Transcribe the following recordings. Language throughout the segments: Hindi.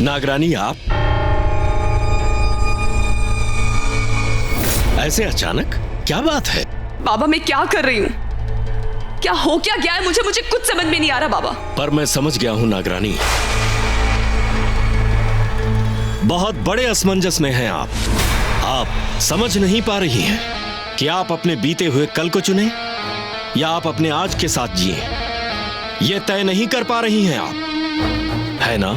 नागरानी, आप ऐसे अचानक, क्या बात है? बाबा मैं क्या कर रही हूँ? क्या हो क्या गया है? मुझे कुछ समझ में नहीं आ रहा बाबा। पर मैं समझ गया हूं नागरानी, बहुत बड़े असमंजस में हैं आप। आप समझ नहीं पा रही हैं कि आप अपने बीते हुए कल को चुने या आप अपने आज के साथ जिए। यह तय नहीं कर पा रही हैं आप, है ना?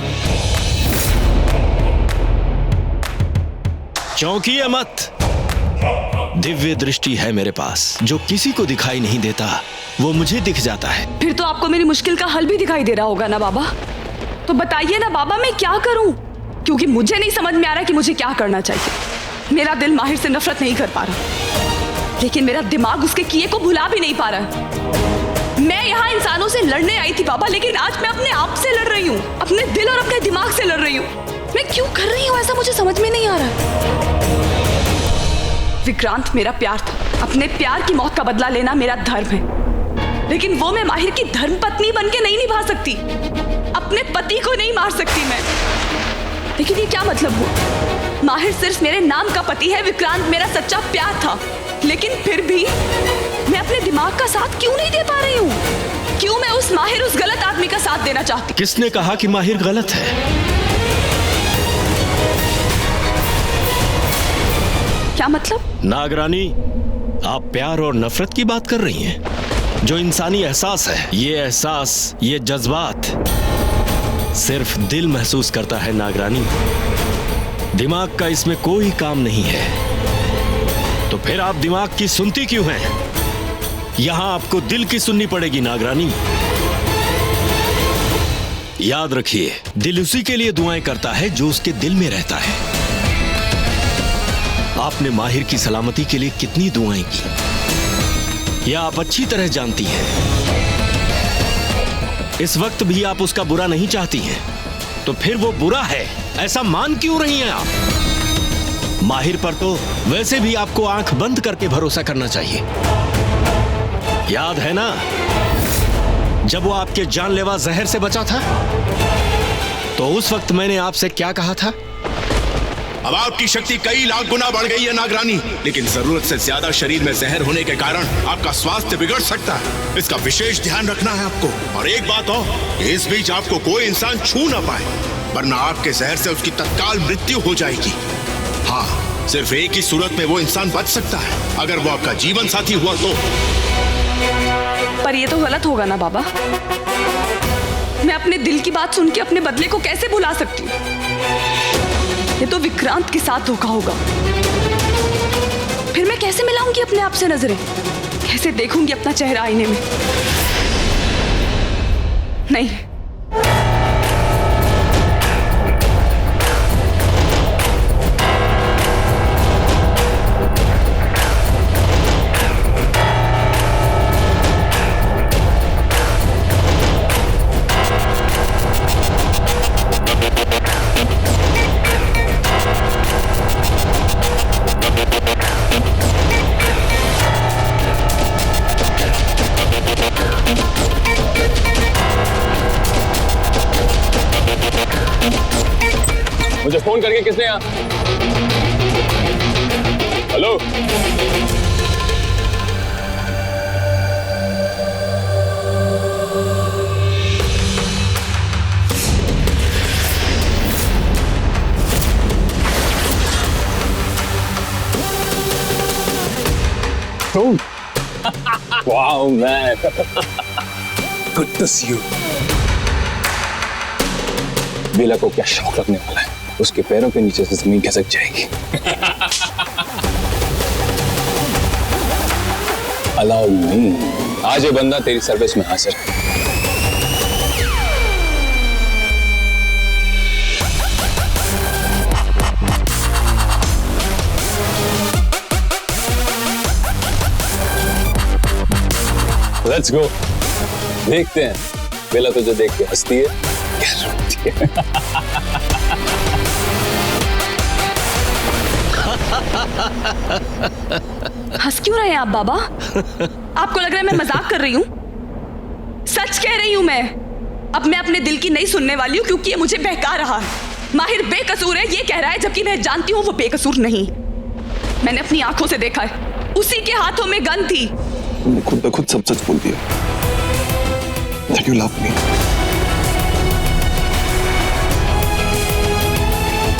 चौंकिए मत। दिव्य दृष्टि है मेरे पास, जो किसी को दिखाई नहीं देता वो मुझे दिख जाता है। फिर तो आपको मेरी मुश्किल का हल भी दिखाई दे रहा होगा ना बाबा? तो बताइए ना बाबा, मैं क्या करूं? क्योंकि मुझे नहीं समझ में आ रहा कि मुझे क्या करना चाहिए। मेरा दिल माहिर से नफरत नहीं कर पा रहा, लेकिन मेरा दिमाग उसके किए को भुला भी नहीं पा रहा। मैं यहाँ इंसानों से लड़ने आई थी बाबा, लेकिन आज मैं अपने आप से लड़ रही हूँ, अपने दिल और अपने दिमाग से लड़ रही हूँ। मैं क्यों कर रही हूँ ऐसा, मुझे समझ में नहीं आ रहा। विक्रांत मेरा प्यार था, अपने प्यार की मौत का बदला लेना मेरा धर्म है, लेकिन वो मैं माहिर की धर्मपत्नी बनके नहीं निभा सकती। अपने पति को नहीं मार सकती मैं। लेकिन ये क्या मतलब हुआ? माहिर सिर्फ मेरे नाम का पति है, विक्रांत मेरा सच्चा प्यार था, लेकिन फिर भी मैं अपने दिमाग का साथ क्यों नहीं दे पा रही हूँ? क्यों मैं उस माहिर, उस गलत आदमी का साथ देना चाहती? किसने कहा कि माहिर गलत है? क्या मतलब? नागरानी, आप प्यार और नफरत की बात कर रही हैं। जो इंसानी एहसास है, ये एहसास, ये जज्बात सिर्फ दिल महसूस करता है नागरानी। दिमाग का इसमें कोई काम नहीं है। तो फिर आप दिमाग की सुनती क्यों हैं? यहां आपको दिल की सुननी पड़ेगी नागरानी। याद रखिए, दिल उसी के लिए दुआएं करता है जो उसके दिल में रहता है। आपने माहिर की सलामती के लिए कितनी दुआएं की, यह आप अच्छी तरह जानती हैं। इस वक्त भी आप उसका बुरा नहीं चाहती हैं, तो फिर वो बुरा है ऐसा मान क्यों रही हैं आप? माहिर पर तो वैसे भी आपको आंख बंद करके भरोसा करना चाहिए। याद है ना, जब वो आपके जानलेवा जहर से बचा था, तो उस वक्त मैंने आपसे क्या कहा था? अब आपकी शक्ति कई लाख गुना बढ़ गई है नागरानी, लेकिन जरूरत से ज्यादा शरीर में जहर होने के कारण आपका स्वास्थ्य बिगड़ सकता है। इसका विशेष ध्यान रखना है आपको। और एक बात और, इस बीच आपको कोई इंसान छू ना पाए, वरना आपके जहर से उसकी तत्काल मृत्यु हो जाएगी। हाँ, सिर्फ एक ही सूरत में वो इंसान बच सकता है, अगर वो आपका जीवन साथी हुआ तो। पर ये तो गलत होगा ना बाबा? मैं अपने दिल की बात सुन के अपने बदले को कैसे भुला सकती हूँ? ये तो विक्रांत के साथ धोखा होगा। फिर मैं कैसे मिलाऊंगी अपने आप से नजरें? कैसे देखूंगी अपना चेहरा आईने में? नहीं, मुझे फोन करके किसने यहाँ? हेलो, तुम? Wow man, good to see you. Bela को क्या शौक लगने वाला है, उसके पैरों के नीचे से जमीन खिसक जाएगी। अलाउ मी, आज ये बंदा तेरी सर्विस में हाजिर है। लेट्स गो, देखते हैं बेला तुझे देख के हंसती है क्या रोती है। हंस क्यों रहे हैं आप बाबा? आपको लग रहा है मैं मजाक कर रही हूँ? सच कह रही हूँ मैं। अब मैं अपने दिल की नहीं सुनने वाली हूँ, क्योंकि ये मुझे बहका रहा है। माहिर बेकसूर है ये कह रहा है, जबकि मैं जानती हूँ वो बेकसूर नहीं। मैंने अपनी आंखों से देखा है, उसी के हाथों में गन थी। तुमने खुद ब खुद सब सच बोल दिया। That you love me.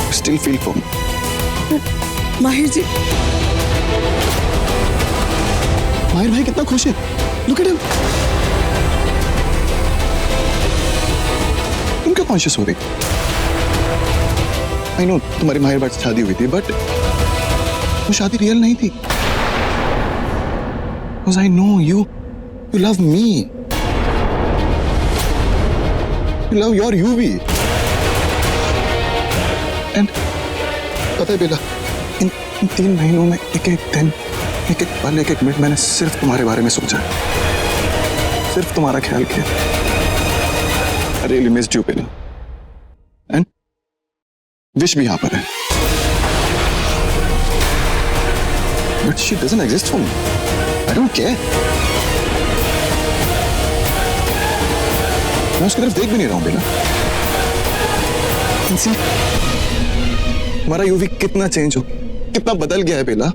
You still feel for me. माहिर जी, माहिर भाई कितना खुश है। Look at him. तुम क्या कॉन्शियस हो रही? I know तुम्हारी माहिर भाई से शादी हुई थी, बट वो शादी रियल नहीं थी। Because I know you love me. You love your UV. And पता है बेला, इन 3 महीनों में एक एक दिन, एक एक पल, एक एक मिनट मैंने सिर्फ तुम्हारे बारे में सोचा, सिर्फ तुम्हारा ख्याल किया। I really missed you, Bela. And wish भी यहाँ पर है, but she doesn't exist for me. I don't care. मैं उसकी तरफ देख भी नहीं रहा हूं बेला। हमारा यूवी कितना चेंज हो, कितना बदल गया है बेला।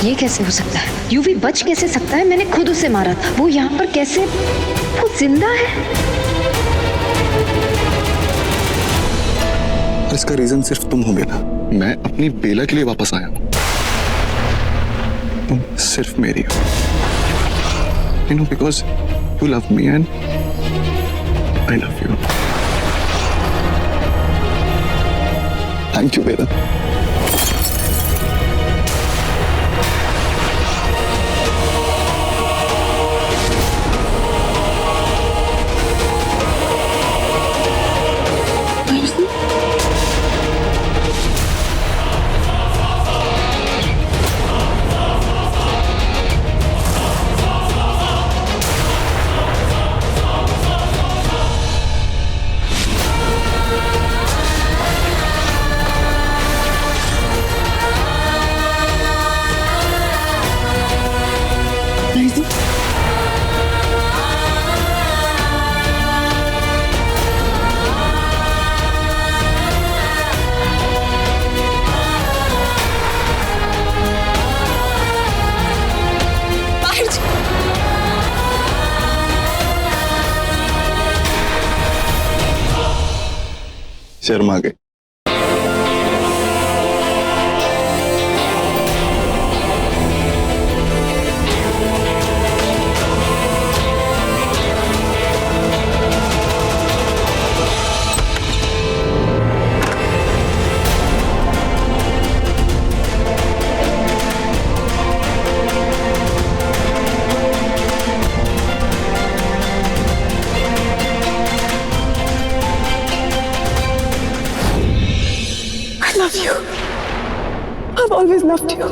ये कैसे हो सकता है? यूवी बच कैसे सकता है? मैंने खुद उसे मारा था। वो यहाँ पर कैसे? वो जिंदा है? और इसका रीजन सिर्फ तुम हो बेला। मैं अपनी बेला के लिए वापस आया हूं। तुम सिर्फ मेरी हो। You know, because you love me and I love you. Thank you, बेला। शर्मा गए। love you. I've always loved you.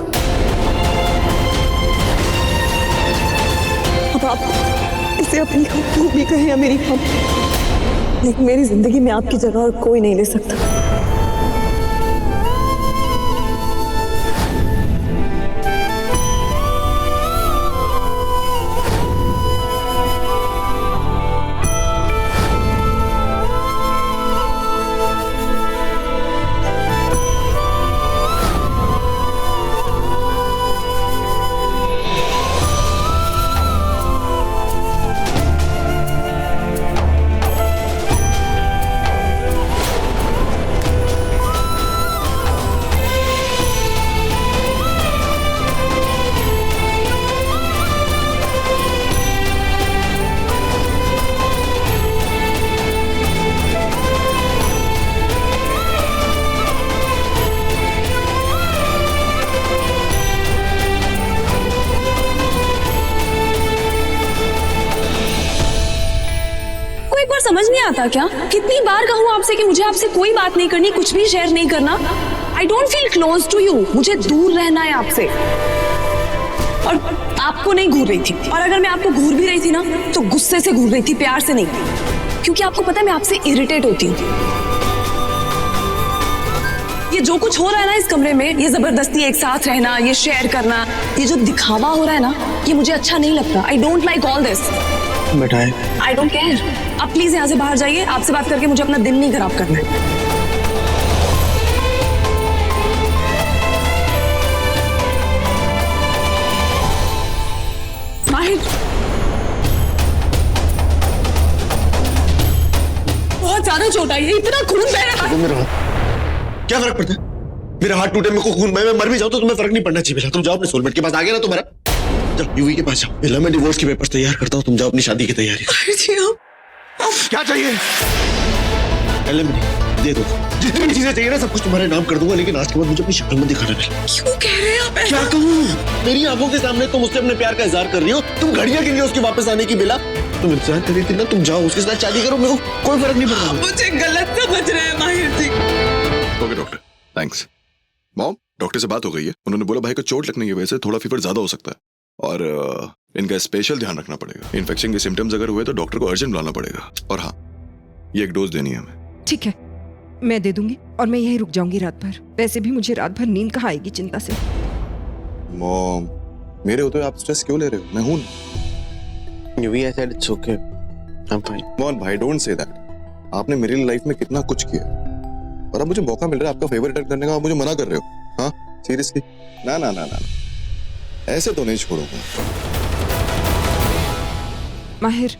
अब आप इसे अपनी खूब भी कहें या मेरी हम, लेकिन मेरी जिंदगी में आपकी जगह और कोई नहीं ले सकता। समझ नहीं आता क्या? कितनी बार कहूँ आपसे कि मुझे आपसे कोई बात नहीं करनी, कुछ भी शेयर नहीं करना। I don't feel close to you. मुझे दूर रहना है आपसे। और आपको नहीं घूर रही थी, और अगर मैं आपको घूर भी रही थी ना तो गुस्से से घूर रही थी, प्यार से नहीं, क्योंकि आपको पता है मैं आपसे इरिटेट होती हूँ। ये जो कुछ हो रहा है ना इस कमरे में, ये जबरदस्ती एक साथ रहना, ये शेयर करना, ये जो दिखावा हो रहा है ना, ये मुझे अच्छा नहीं लगता। I don't like all this. मिठाई आई डोंट केयर। आप प्लीज यहाँ से बाहर जाइए। आपसे बात करके मुझे अपना दिन नहीं खराब करना है। माहिर, बहुत ज्यादा चोट आई है, इतना खून बह रहा है। मेरा हाथ, क्या फर्क पड़ता है? मेरा हाथ टूटे, मेरे को खून बहे, मैं मर भी जाऊं तो तुम्हें फर्क नहीं पड़ना चाहिए बेला। तुम जाओ अपने सोलमेट के पास, आ गया ना तुम्हारा। जाओ यूवी के पास जाओ। बेला, मैं डिवोर्स के पेपर्स तैयार करता हूँ, तुम जाओ अपनी शादी की तैयारी करो। क्या चाहिए? एलिमनी दे दो, जितनी भी चीजें चाहिए ना सब कुछ तुम्हारे नाम कर दूंगा, लेकिन आज के बाद मुझे अपनी शक्ल में दिखाना नहीं। क्यों कह रहे हैं आप ऐसा? क्या कहूँ? मेरी आंखों के सामने तुम मुझसे अपने प्यार का इजहार कर रही हो, तुम घड़ियां गिन रही हो उसके वापस आने की। बेला, तुम इंतजार कर रही थी ना, तुम जाओ उसके साथ शादी करो, मेरे को कोई फर्क नहीं पड़ता। मुझे गलत समझ रहे हैं Mahir ji. Okay doctor, thanks. Mom, doctor से बात हो गई है, उन्होंने बोला भाई को चोट लगने की वजह से थोड़ा फीवर ज्यादा हो सकता है और इनका स्पेशल ध्यान रखना पड़ेगा। इन्फेक्शन के सिम्टम्स अगर हुए तो डॉक्टर को अर्जेंट बुलाना पड़ेगा। और हाँ, ये एक डोज देनी है हमें। ठीक है, मैं दे दूंगी और मैं यहीं रुक जाऊंगी रात भर। वैसे भी मुझे रात भर नींद कहाँ आएगी चिंता से। मॉम, मेरे होते आप स्ट्रेस क्यों ले रहे हो? मैं हूं। UV I said it's okay, I am fine. Mom भाई, डोंट से दैट। आपने मेरी लाइफ में कितना कुछ किया और अब मुझे मौका मिल रहा है आपका फेवर रिटर्न करने का, आप मुझे मना कर रहे हो? हाँ सीरियसली? ना ना ना ना, ऐसे तो नहीं छोड़ूंगा। माहिर,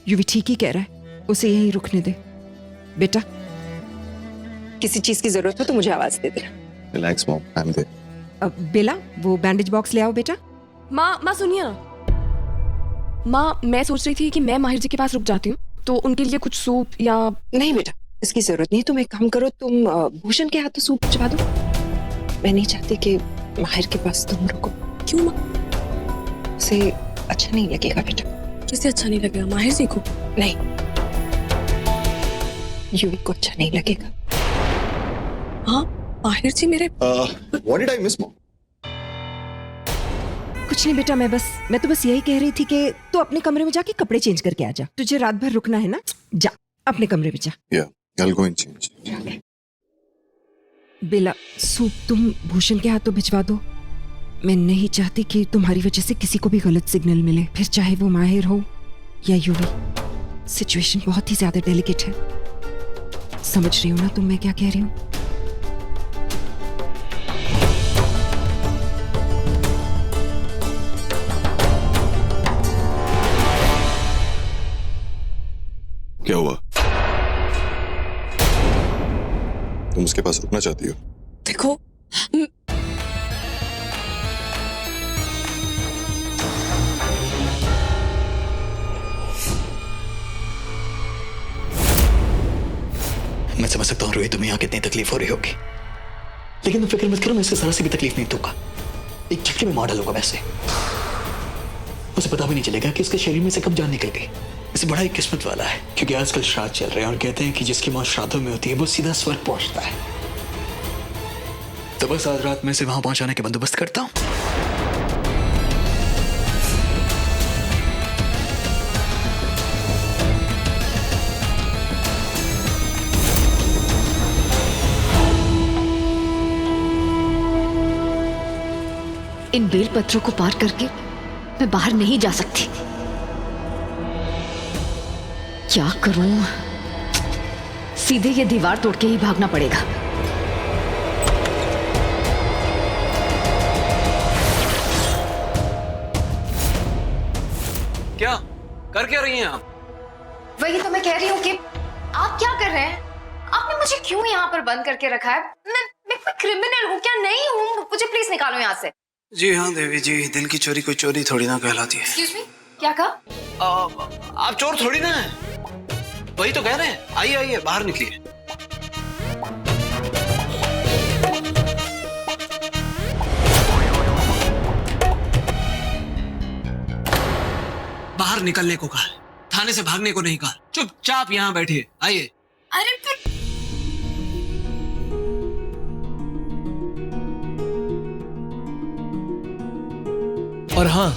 यूवी ठीक ही कह रहा है, उसे यहीं रुकने दे। बेटा, किसी चीज की जरूरत हो तो मुझे आवाज दे देना। Relax mom, I am there. Bela, वो बैंडेज बॉक्स ले आओ बेटा। माँ सुनिए ना। माँ, मैं सोच रही थी कि मैं माहिर जी के पास रुक जाती हूँ, तो उनके लिए कुछ सूप या... नहीं बेटा, इसकी जरूरत नहीं। तुम एक काम करो, तुम भूषण के हाथों सूप भिजवा दो। मैं नहीं चाहती कि माहिर के पास तुम रुको। क्यों माँ? उसे अच्छा नहीं लगेगा बेटा। किसे अच्छा नहीं लगेगा? माहिर जी को? नहीं, यूवी को अच्छा नहीं लगेगा। हाँ, माहिर जी मेरे... what did I miss mom? कुछ नहीं बेटा, मैं तो बस यही कह रही थी कि तू अपने कमरे में जाके कपड़े चेंज करके आ जा। तुझे रात भर रुकना है ना, जा अपने कमरे में जा। Yeah, I will go and change. Bela, soup तुम भूषण के हाथों भिजवा दो। मैं नहीं चाहती कि तुम्हारी वजह से किसी को भी गलत सिग्नल मिले, फिर चाहे वो माहिर हो या यूवी। सिचुएशन बहुत ही ज्यादा डेलिकेट है। समझ रही हो ना तुम मैं क्या कह रही हूँ? क्या हुआ? तुम उसके पास रुकना चाहती हो? देखो, मैं समझ सकता हूँ रोहित, तुम्हें यहाँ कितनी तकलीफ हो रही होगी, लेकिन तुम फिक्र मत करो, मैं इससे जरा सी भी तकलीफ नहीं दूंगा। एक झटके में मार डालूंगा वैसे। उसे पता भी नहीं चलेगा कि इसके शरीर में से कब जान निकल गई। इसे बड़ा ही किस्मत वाला है, क्योंकि आजकल श्राद्ध चल रहे हैं और कहते हैं कि जिसकी मौत श्राद्धों में होती है वो सीधा स्वर्ग पहुंचता है। तो बस आज रात में से वहां पहुंचाने के बंदोबस्त करता हूं। इन बेल पत्रों को पार करके मैं बाहर नहीं जा सकती। क्या करूं? सीधे ये दीवार तोड़ के ही भागना पड़ेगा। क्या कर क्या रही हैं आप? वही तो मैं कह रही हूँ कि आप क्या कर रहे हैं? आपने मुझे क्यों यहाँ पर बंद करके रखा है? मैं कोई क्रिमिनल हूँ क्या? नहीं हूँ। मुझे प्लीज निकालो यहाँ से। जी हाँ देवी जी, दिल की चोरी कोई चोरी थोड़ी ना कहलाती है। एक्सक्यूज मी, क्या कहा? आप चोर थोड़ी ना है। वही तो कह रहे हैं। आइए आइए, बाहर निकलिए। बाहर निकलने को कहा, थाने से भागने को नहीं कहा। चुपचाप यहाँ बैठिए। आइए। अरे फिर और हाँ,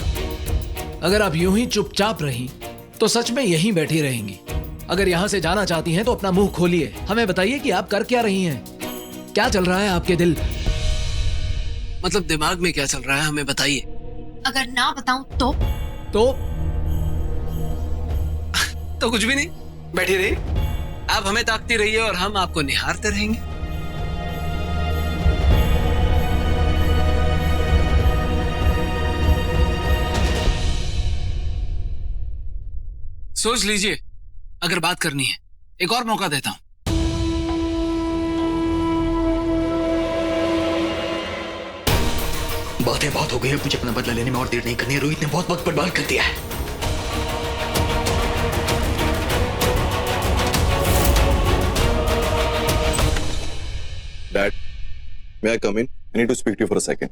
अगर आप यूं ही चुपचाप रहीं तो सच में यहीं बैठी रहेंगी। अगर यहाँ से जाना चाहती हैं तो अपना मुंह खोलिए, हमें बताइए कि आप कर क्या रही हैं। क्या चल रहा है आपके दिल, मतलब दिमाग में क्या चल रहा है, हमें बताइए। अगर ना बताऊं तो कुछ भी नहीं, बैठी रहिए। आप हमें ताकती रहिए और हम आपको निहारते रहेंगे। सोच लीजिए, अगर बात करनी है एक और मौका देता हूं। बातें बहुत हो गई है, मुझे अपना बदला लेने में और देर नहीं करनी है। रोहित ने बहुत वक्त बर्बाद कर दिया है। Dad, may I come in? I need to speak to you for a second.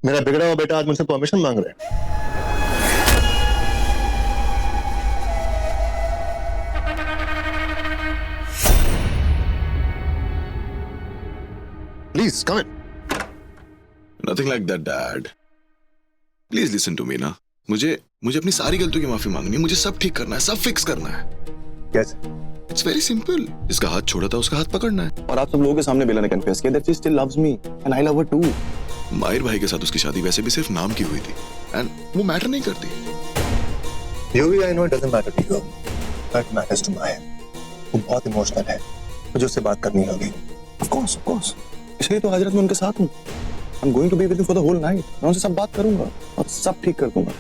मेरा बिगड़ा हुआ बेटा आज मुझसे परमिशन मांग रहा है। Please come in. Nothing like that, Dad. Please listen to me ना। मुझे अपनी सारी गलतियों की माफी मांगनी है। मुझे सब ठीक करना है, सब फिक्स करना है। कैसे? It's very simple. इसका हाथ छोड़ा था, उसका हाथ पकड़ना है। और आप सब लोगों के सामने बेला ने कन्फेस किया that she still loves me and I love her too. माहिर भाई के साथ उसकी शादी वैसे भी सिर्फ नाम की हुई थी, एंड वो मैटर नहीं करती। Yuvi, I know it doesn't matter to you. That matters to Mahir. वो बहुत इमोशनल है, मुझे उससे बात करनी होगी। Of course. इसलिए तो हजरत में उनके साथ हूँ। I'm going to be with you for the whole night. मैं उनसे सब बात करूंगा और सब ठीक कर दूंगा।